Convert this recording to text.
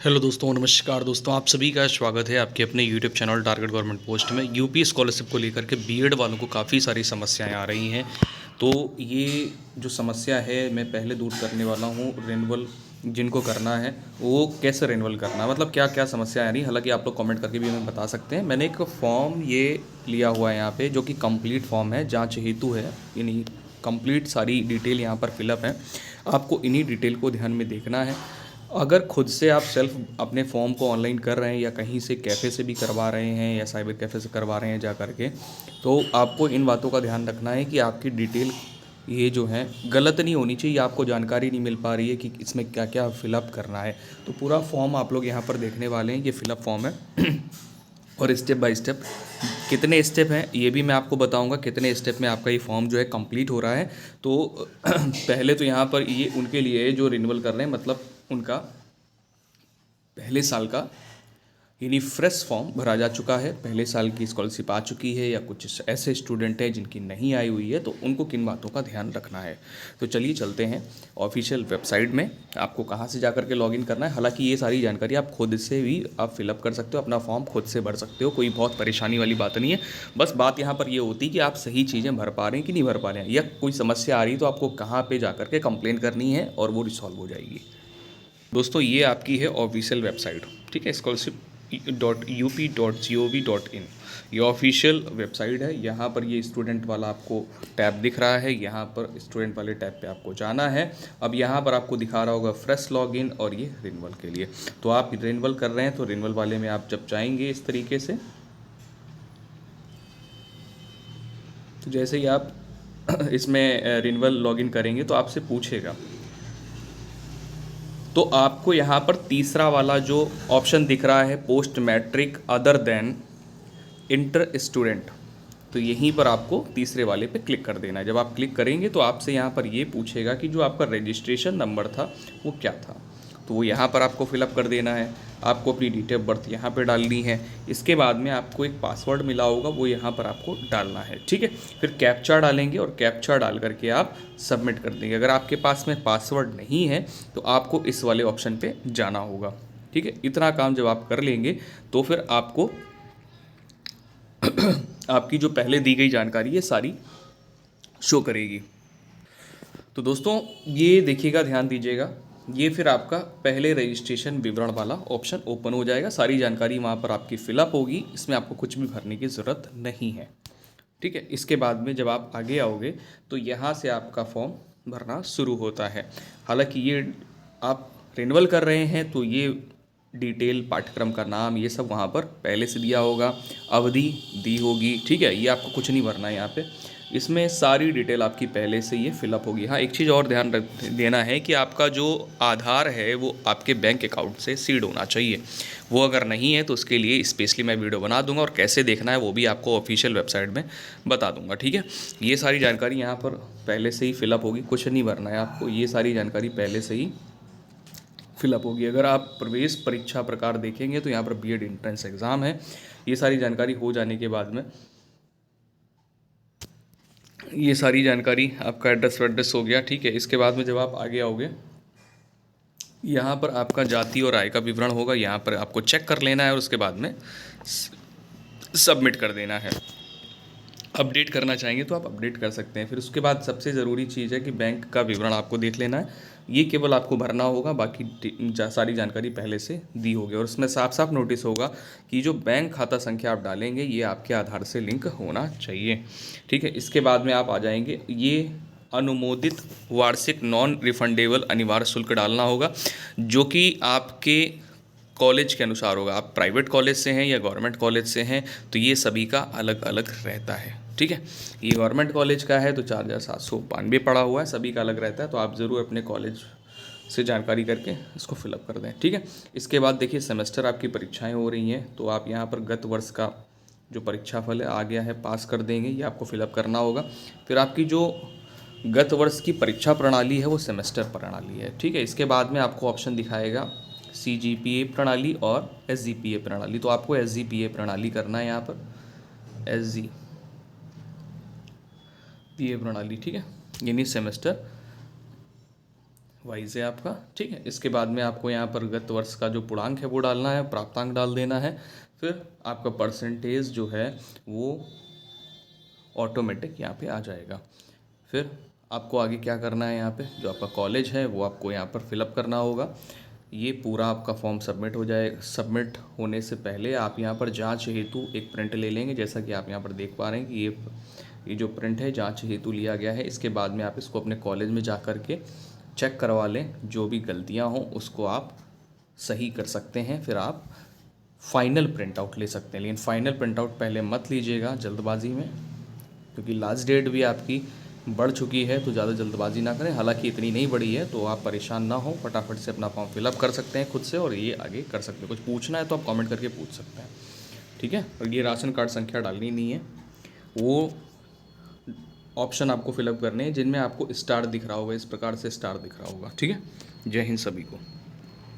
Hello दोस्तों, नमस्कार दोस्तों। आप सभी का स्वागत है आपके अपने YouTube channel target government post में। यूपी स्कॉलरशिप को लेकर के बीएड वालों को काफ़ी सारी समस्याएं आ रही हैं। तो ये जो समस्या है मैं पहले दूर करने वाला हूँ। रिन्यूअल जिनको करना है वो कैसे रिन्यूअल करना है, मतलब क्या क्या समस्या आ रही है। हालांकि आप लोग कमेंट करके भी हमें बता सकते हैं। मैंने एक फॉर्म ये लिया हुआ है यहाँ पे, जो कि कंप्लीट फॉर्म है, जाँच हेतु है। यानी कंप्लीट सारी डिटेल यहाँ पर फिलअप है। आपको इन्हीं डिटेल को ध्यान में देखना है। अगर खुद से आप सेल्फ अपने फॉर्म को ऑनलाइन कर रहे हैं या कहीं से कैफ़े से भी करवा रहे हैं या साइबर कैफ़े से करवा रहे हैं जा करके, तो आपको इन बातों का ध्यान रखना है कि आपकी डिटेल ये जो है गलत नहीं होनी चाहिए। आपको जानकारी नहीं मिल पा रही है कि इसमें क्या क्या फ़िलअप करना है। तो पूरा फॉर्म आप लोग यहाँ पर देखने वाले हैं। ये फ़िलअप फॉर्म है और स्टेप बाय स्टेप कितने स्टेप हैं ये भी मैं आपको बताऊंगा। कितने स्टेप में आपका ये फॉर्म जो है कंप्लीट हो रहा है। तो पहले तो यहाँ पर ये उनके लिए है जो रिन्यूअल कर रहे हैं, मतलब उनका पहले साल का यानी फ्रेश फॉर्म भरा जा चुका है। पहले साल की स्कॉलरशिप आ चुकी है या कुछ ऐसे स्टूडेंट हैं जिनकी नहीं आई हुई है, तो उनको किन बातों का ध्यान रखना है। तो चलिए चलते हैं ऑफिशियल वेबसाइट में। आपको कहाँ से जा करके लॉगिन करना है। हालांकि ये सारी जानकारी आप खुद से भी आप फिलअप कर सकते हो, अपना फॉर्म खुद से भर सकते हो। कोई बहुत परेशानी वाली बात नहीं है। बस बात यहाँ पर ये होती है कि आप सही चीज़ें भर पा रहे हैं कि नहीं भर पा रहे हैं, या कोई समस्या आ रही है तो आपको कहाँ पर जा करके कंप्लेन करनी है और वो रिसॉल्व हो जाएगी। दोस्तों ये आपकी है ऑफिशियल वेबसाइट, ठीक है, scholarship.up.gov.in। ये ऑफिशियल वेबसाइट है। यहाँ पर ये स्टूडेंट वाला आपको टैब दिख रहा है। यहाँ पर स्टूडेंट वाले टैब पे आपको जाना है। अब यहाँ पर आपको दिखा रहा होगा फ्रेश लॉगिन और ये रिन्यूअल के लिए। तो आप रिन्यूअल कर रहे हैं तो रिन्यूअल वाले में आप जब जाएंगे इस तरीके से, तो जैसे ही आप इसमें रिन्यूअल लॉगिन करेंगे तो आपसे पूछेगा। तो आपको यहाँ पर तीसरा वाला जो ऑप्शन दिख रहा है, post matric other than inter student, तो यहीं पर आपको तीसरे वाले पे क्लिक कर देना है। जब आप क्लिक करेंगे तो आपसे यहाँ पर ये पूछेगा कि जो आपका रजिस्ट्रेशन नंबर था वो क्या था। तो वो यहाँ पर आपको फिलअप कर देना है। आपको अपनी डेट ऑफ बर्थ यहाँ पे डालनी है। इसके बाद में आपको एक पासवर्ड मिला होगा, वो यहाँ पर आपको डालना है, ठीक है। फिर कैप्चा डालेंगे और कैप्चा डाल करके आप सबमिट कर देंगे। अगर आपके पास में पासवर्ड नहीं है तो आपको इस वाले ऑप्शन पे जाना होगा, ठीक है। इतना काम जब आप कर लेंगे तो फिर आपको आपकी जो पहले दी गई जानकारी है सारी शो करेगी। तो दोस्तों ये देखिएगा, ध्यान दीजिएगा, ये फिर आपका पहले रजिस्ट्रेशन विवरण वाला ऑप्शन ओपन हो जाएगा। सारी जानकारी वहाँ पर आपकी फिलअप होगी। इसमें आपको कुछ भी भरने की ज़रूरत नहीं है, ठीक है। इसके बाद में जब आप आगे आओगे तो यहाँ से आपका फॉर्म भरना शुरू होता है। हालांकि ये आप रिन्यूअल कर रहे हैं तो ये डिटेल, पाठ्यक्रम का नाम, ये सब वहाँ पर पहले से दिया होगा, अवधि दी होगी, ठीक है। ये आपको कुछ नहीं भरना है यहाँ पे। इसमें सारी डिटेल आपकी पहले से ये फिलअप होगी। हाँ, एक चीज़ और ध्यान रख देना है कि आपका जो आधार है वो आपके बैंक अकाउंट से सीड होना चाहिए। वो अगर नहीं है तो उसके लिए स्पेशली मैं वीडियो बना दूंगा, और कैसे देखना है वो भी आपको ऑफिशियल वेबसाइट में बता दूंगा, ठीक है। ये सारी जानकारी यहाँ पर पहले से ही फिलअप होगी, कुछ नहीं भरना है आपको। ये सारी जानकारी पहले से ही फिलअप होगी। अगर आप प्रवेश परीक्षा प्रकार देखेंगे तो यहाँ पर बीएड एंट्रेंस एग्ज़ाम है। ये सारी जानकारी हो जाने के बाद में ये सारी जानकारी, आपका एड्रेस वेड्रेस हो गया, ठीक है। इसके बाद में जब आप आगे आओगे, यहाँ पर आपका जाति और आय का विवरण होगा। यहाँ पर आपको चेक कर लेना है और उसके बाद में सबमिट कर देना है। अपडेट करना चाहेंगे तो आप अपडेट कर सकते हैं। फिर उसके बाद सबसे ज़रूरी चीज़ है कि बैंक का विवरण आपको देख लेना है। ये केवल आपको भरना होगा, बाकी सारी जानकारी पहले से दी होगी। और उसमें साफ साफ नोटिस होगा कि जो बैंक खाता संख्या आप डालेंगे ये आपके आधार से लिंक होना चाहिए, ठीक है। इसके बाद में आप आ जाएंगे, ये अनुमोदित वार्षिक नॉन रिफंडेबल अनिवार्य शुल्क डालना होगा, जो कि आपके कॉलेज के अनुसार होगा। आप प्राइवेट कॉलेज से हैं या गवर्नमेंट कॉलेज से हैं तो ये सभी का अलग अलग रहता है, ठीक है। ये गवर्नमेंट कॉलेज का है तो 4792 पड़ा हुआ है, सभी का अलग रहता है। तो आप ज़रूर अपने कॉलेज से जानकारी करके इसको फिलअप कर दें, ठीक है। इसके बाद देखिए सेमेस्टर आपकी परीक्षाएं हो रही हैं, तो आप यहाँ पर गत वर्ष का जो परीक्षा फल है आ गया है, पास कर देंगे, ये आपको फिलअप करना होगा। फिर आपकी जो गत वर्ष की परीक्षा प्रणाली है वो सेमेस्टर प्रणाली है, ठीक है। इसके बाद में आपको ऑप्शन दिखाएगा CGPA प्रणाली और SGPA प्रणाली। तो आपको SGPA प्रणाली करना है यहाँ पर, SGPA प्रणाली, ठीक है, यानी सेमेस्टर वाइज है आपका, ठीक है। इसके बाद में आपको यहाँ पर गत वर्ष का जो पूर्णांक है वो डालना है, प्राप्तांक डाल देना है। फिर आपका परसेंटेज जो है वो ऑटोमेटिक यहाँ पे आ जाएगा। फिर आपको आगे क्या करना है, यहाँ पे जो आपका कॉलेज है वो आपको यहाँ पर फिलअप करना होगा। ये पूरा आपका फॉर्म सबमिट हो जाए। सबमिट होने से पहले आप यहाँ पर जांच हेतु एक प्रिंट ले लेंगे, जैसा कि आप यहाँ पर देख पा रहे हैं कि ये जो प्रिंट है जांच हेतु लिया गया है। इसके बाद में आप इसको अपने कॉलेज में जा कर के चेक करवा लें, जो भी गलतियाँ हों उसको आप सही कर सकते हैं। फिर आप फाइनल प्रिंट आउट ले सकते हैं, लेकिन फाइनल प्रिंट आउट पहले मत लीजिएगा जल्दबाजी में, क्योंकि लास्ट डेट भी आपकी बढ़ चुकी है, तो ज़्यादा जल्दबाजी ना करें। हालांकि इतनी नहीं बढ़ी है, तो आप परेशान ना हो, फटाफट से अपना फॉर्म फिलअप कर सकते हैं खुद से और ये आगे कर सकते हैं। कुछ पूछना है तो आप कमेंट करके पूछ सकते हैं, ठीक है। और ये राशन कार्ड संख्या डालनी नहीं है, वो ऑप्शन आपको फिलअप करने हैं जिनमें आपको स्टार दिख रहा होगा, इस प्रकार से स्टार दिख रहा होगा, ठीक है। जय हिंद सभी को।